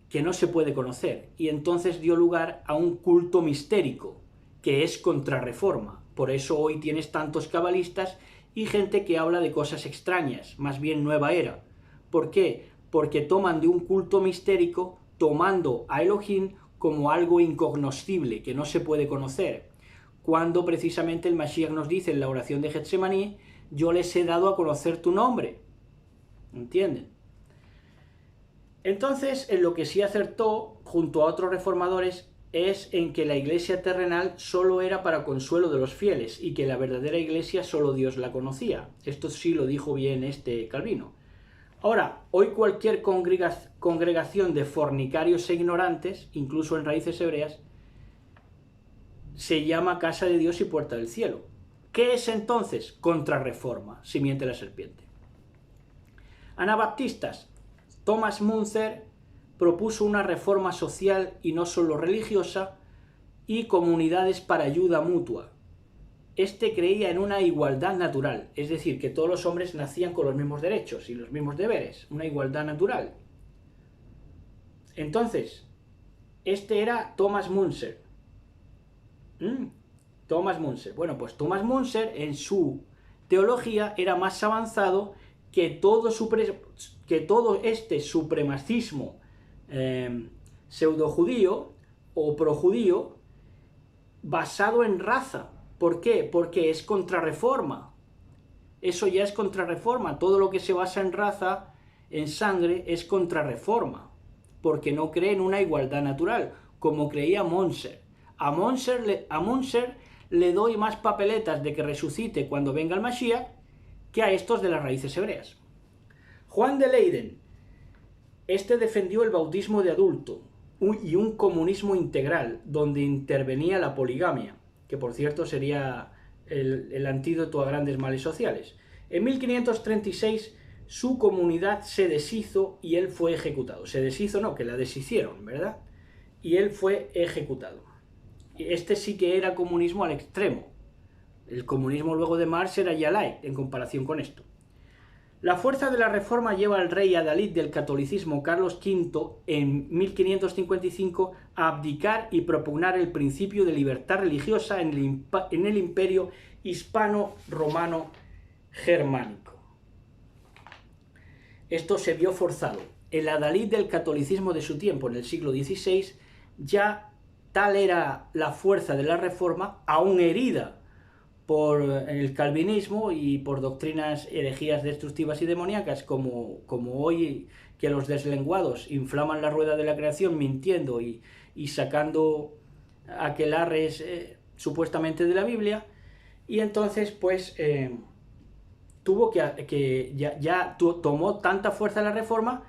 [SPEAKER 1] que no se puede conocer, y entonces dio lugar a un culto mistérico, que es contrarreforma. Por eso hoy tienes tantos cabalistas y gente que habla de cosas extrañas, más bien nueva era. ¿Por qué? Porque toman de un culto mistérico, tomando a Elohim como algo incognoscible, que no se puede conocer, cuando precisamente el Mashiach nos dice en la oración de Getsemaní: yo les he dado a conocer tu nombre. ¿Entienden? Entonces, en lo que sí acertó, junto a otros reformadores, es en que la iglesia terrenal solo era para consuelo de los fieles, y que la verdadera iglesia solo Dios la conocía. Esto sí lo dijo bien Calvino. Ahora, hoy cualquier congregación de fornicarios e ignorantes, incluso en raíces hebreas, se llama Casa de Dios y Puerta del Cielo. ¿Qué es entonces? Contrarreforma, simiente de la serpiente. Anabaptistas. Thomas Müntzer propuso una reforma social y no solo religiosa, y comunidades para ayuda mutua. Este creía en una igualdad natural, es decir, que todos los hombres nacían con los mismos derechos y los mismos deberes, una igualdad natural. Entonces, este era Thomas Müntzer. Thomas Müntzer. Bueno, pues Thomas Müntzer en su teología era más avanzado que todo este supremacismo pseudo-judío o pro-judío basado en raza. ¿Por qué? Porque es contrarreforma. Eso ya es contrarreforma. Todo lo que se basa en raza, en sangre, es contrarreforma, porque no cree en una igualdad natural, como creía Müntzer. A Müntzer le doy más papeletas de que resucite cuando venga el Mashiach que a estos de las raíces hebreas. Juan de Leyden. Este defendió el bautismo de adulto, y un comunismo integral, donde intervenía la poligamia, que por cierto sería el antídoto a grandes males sociales. En 1536 su comunidad se deshizo y él fue ejecutado. Se deshizo no, que la deshicieron, ¿verdad? Y él fue ejecutado. Este sí que era comunismo al extremo. El comunismo luego de Marx era ya light en comparación con esto. La fuerza de la reforma lleva al rey adalid del catolicismo Carlos V en 1555 a abdicar y propugnar el principio de libertad religiosa en el imperio hispano-romano germánico. Esto se vio forzado. El adalid del catolicismo de su tiempo, en el siglo XVI, ya tal era la fuerza de la reforma, aún herida por el calvinismo y por doctrinas herejías destructivas y demoníacas, como hoy, que los deslenguados inflaman la rueda de la creación mintiendo y sacando aquelarres supuestamente de la Biblia, y entonces pues tomó tanta fuerza la reforma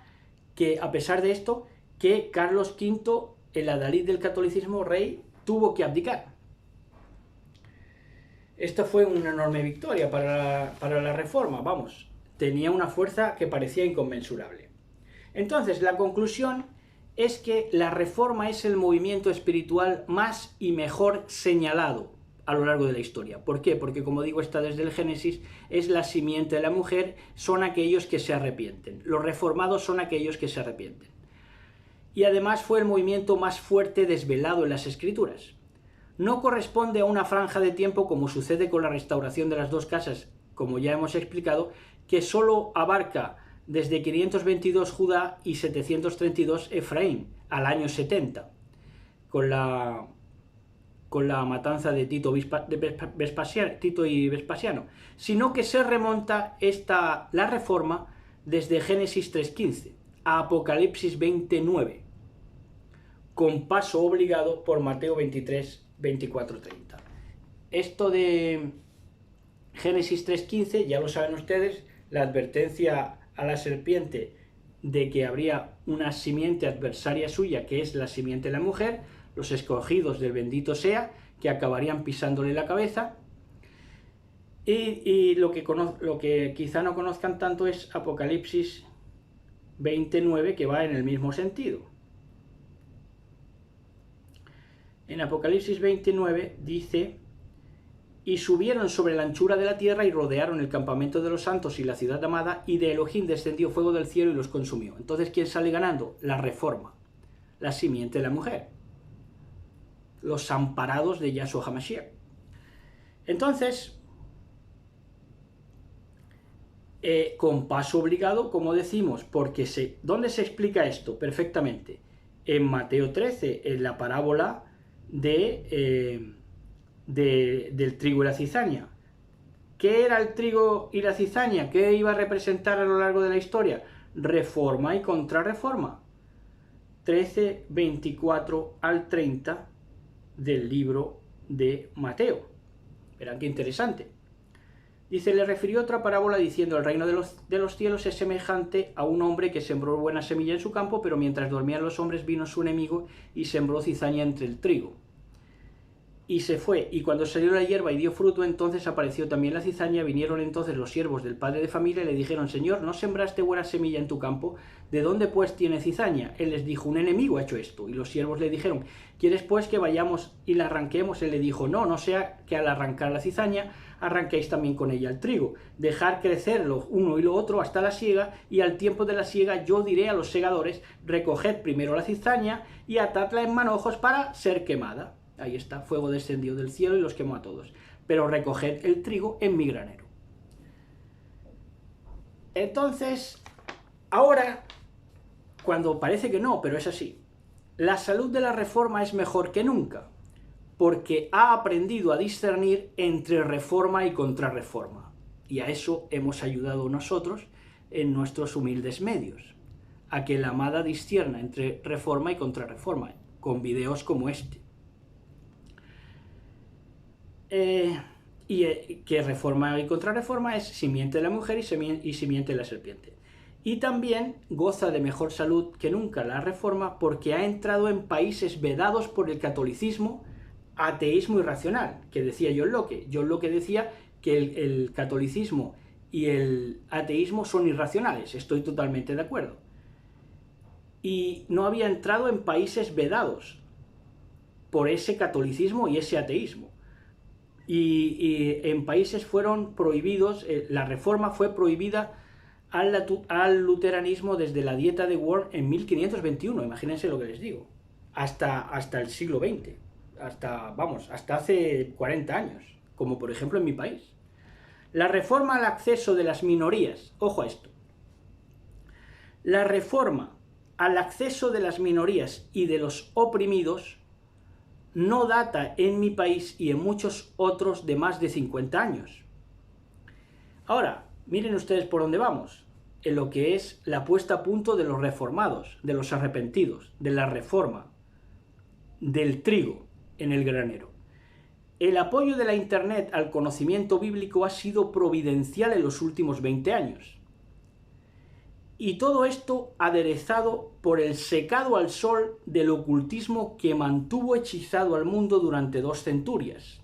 [SPEAKER 1] que, a pesar de esto, que Carlos V, el adalid del catolicismo, rey, tuvo que abdicar. Esta fue una enorme victoria para la reforma, vamos, tenía una fuerza que parecía inconmensurable. Entonces, la conclusión es que la reforma es el movimiento espiritual más y mejor señalado a lo largo de la historia. ¿Por qué? Porque, como digo, está desde el Génesis, es la simiente de la mujer, son aquellos que se arrepienten. Los reformados son aquellos que se arrepienten. Y además fue el movimiento más fuerte desvelado en las Escrituras. No corresponde a una franja de tiempo, como sucede con la restauración de las dos casas, como ya hemos explicado, que solo abarca desde 522 Judá y 732 Efraín, al año 70, con la matanza de Tito y Vespasiano, sino que se remonta la reforma desde Génesis 3.15 a Apocalipsis 20.9, con paso obligado por Mateo 23.24.30. Esto de Génesis 3.15, ya lo saben ustedes, la advertencia a la serpiente de que habría una simiente adversaria suya, que es la simiente de la mujer, los escogidos del bendito sea, que acabarían pisándole la cabeza. Y lo que quizá no conozcan tanto es Apocalipsis 20.9, que va en el mismo sentido. En Apocalipsis 29 dice: y subieron sobre la anchura de la tierra y rodearon el campamento de los santos y la ciudad amada, y de Elohim descendió fuego del cielo y los consumió. Entonces, ¿quién sale ganando? La reforma, la simiente de la mujer, los amparados de Yahshua HaMashiach. Entonces, con paso obligado, como decimos, porque ¿dónde se explica esto perfectamente? En Mateo 13, en la parábola del trigo y la cizaña. ¿Qué era el trigo y la cizaña? ¿Qué iba a representar a lo largo de la historia? Reforma y contrarreforma. 13, 24 al 30 del libro de Mateo. Verán qué interesante. Dice: le refirió otra parábola diciendo: el reino de los cielos es semejante a un hombre que sembró buena semilla en su campo, pero mientras dormían los hombres vino su enemigo y sembró cizaña entre el trigo. Y se fue, y cuando salió la hierba y dio fruto, entonces apareció también la cizaña. Vinieron entonces los siervos del padre de familia y le dijeron: Señor, ¿no sembraste buena semilla en tu campo? ¿De dónde pues tiene cizaña? Él les dijo: un enemigo ha hecho esto. Y los siervos le dijeron: ¿quieres pues que vayamos y la arranquemos? Él le dijo: no sea que al arrancar la cizaña arranquéis también con ella el trigo. Dejar crecer lo uno y lo otro hasta la siega, y al tiempo de la siega yo diré a los segadores: recoged primero la cizaña y atadla en manojos para ser quemada. Ahí está, fuego descendió del cielo y los quemó a todos. Pero recoged el trigo en mi granero. Entonces, ahora, cuando parece que no, pero es así, la salud de la reforma es mejor que nunca, porque ha aprendido a discernir entre reforma y contrarreforma. Y a eso hemos ayudado nosotros en nuestros humildes medios, a que la amada discierna entre reforma y contrarreforma, con videos como este. Que reforma y contrarreforma es simiente de la mujer y simiente de la serpiente. Y también goza de mejor salud que nunca la Reforma porque ha entrado en países vedados por el catolicismo, ateísmo irracional, que decía John Locke. John Locke decía que el catolicismo y el ateísmo son irracionales, estoy totalmente de acuerdo. Y no había entrado en países vedados por ese catolicismo y ese ateísmo. Y en países fueron prohibidos, la Reforma fue prohibida al luteranismo desde la Dieta de Worms en 1521, imagínense lo que les digo, hasta el siglo XX, hasta hace 40 años, como por ejemplo en mi país. La reforma al acceso de las minorías, ojo a esto, la reforma al acceso de las minorías y de los oprimidos no data en mi país y en muchos otros de más de 50 años. Ahora, miren ustedes por dónde vamos, en lo que es la puesta a punto de los reformados, de los arrepentidos, de la reforma, del trigo en el granero. El apoyo de la Internet al conocimiento bíblico ha sido providencial en los últimos 20 años. Y todo esto aderezado por el secado al sol del ocultismo que mantuvo hechizado al mundo durante 2 centurias,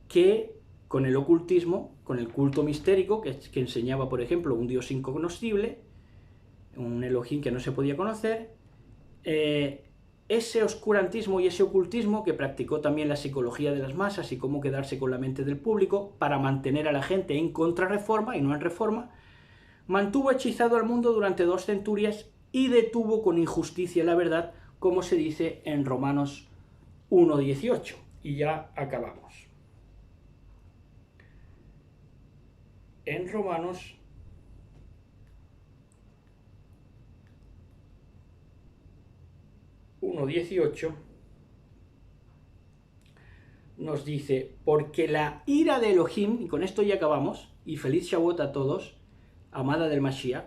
[SPEAKER 1] que con el ocultismo, con el culto mistérico, que enseñaba, por ejemplo, un Dios incognoscible, un Elohim que no se podía conocer, ese oscurantismo y ese ocultismo que practicó también la psicología de las masas y cómo quedarse con la mente del público para mantener a la gente en contrarreforma y no en reforma, mantuvo hechizado al mundo durante 2 centurias y detuvo con injusticia la verdad, como se dice en Romanos 1:18. Y ya acabamos. En Romanos 1:18 nos dice, porque la ira de Elohim, y con esto ya acabamos, y feliz Shavuot a todos, amada del Mashiach,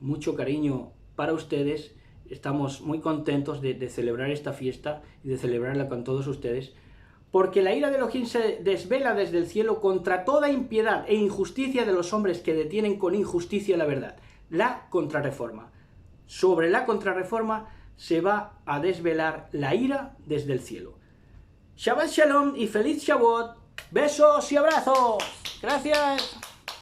[SPEAKER 1] mucho cariño para ustedes, estamos muy contentos de celebrar esta fiesta y de celebrarla con todos ustedes, porque la ira de Elohim se desvela desde el cielo contra toda impiedad e injusticia de los hombres que detienen con injusticia la verdad, la contrarreforma. Sobre la contrarreforma se va a desvelar la ira desde el cielo. Shabbat Shalom y feliz Shavuot. Besos y abrazos. Gracias.